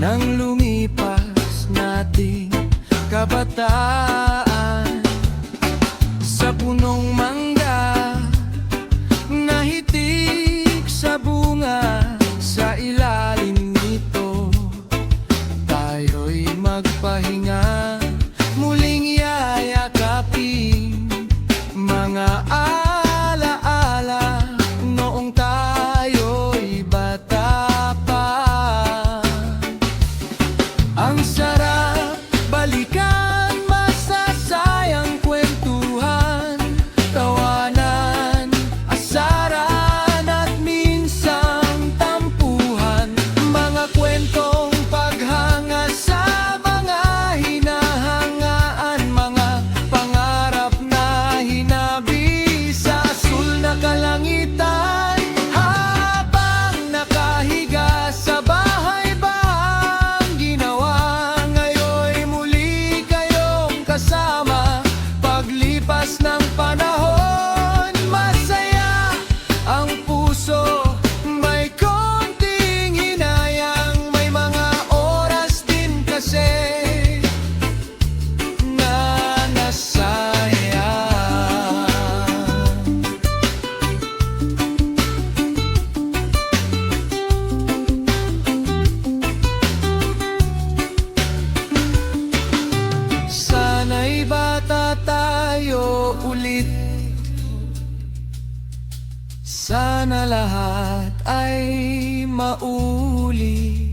ng lumipas nating kabataan. Sa punong mangga, nahitik sa bunga, sa ilalim nito tayo'y magpahinga, muling yayakapin mga alaala noong tayo'y bata pa. Ang sarap balikan, masasayang kwentuhan, tawanan, asaran at minsang tampuhan. Mga kwentong paghanga sa mga hinahangaan, mga pangarap na hinabi sa asul na kalangitan. Habang nakahiga sa bahay bahang ginawa, ngayon'y muli kayong kasama. Paglipas ng panahon, masaya ang puso, may konting hinayang, may mga oras din kasi na nasayang. Sana'y bata tayo ulit, sana lahat ay mauli.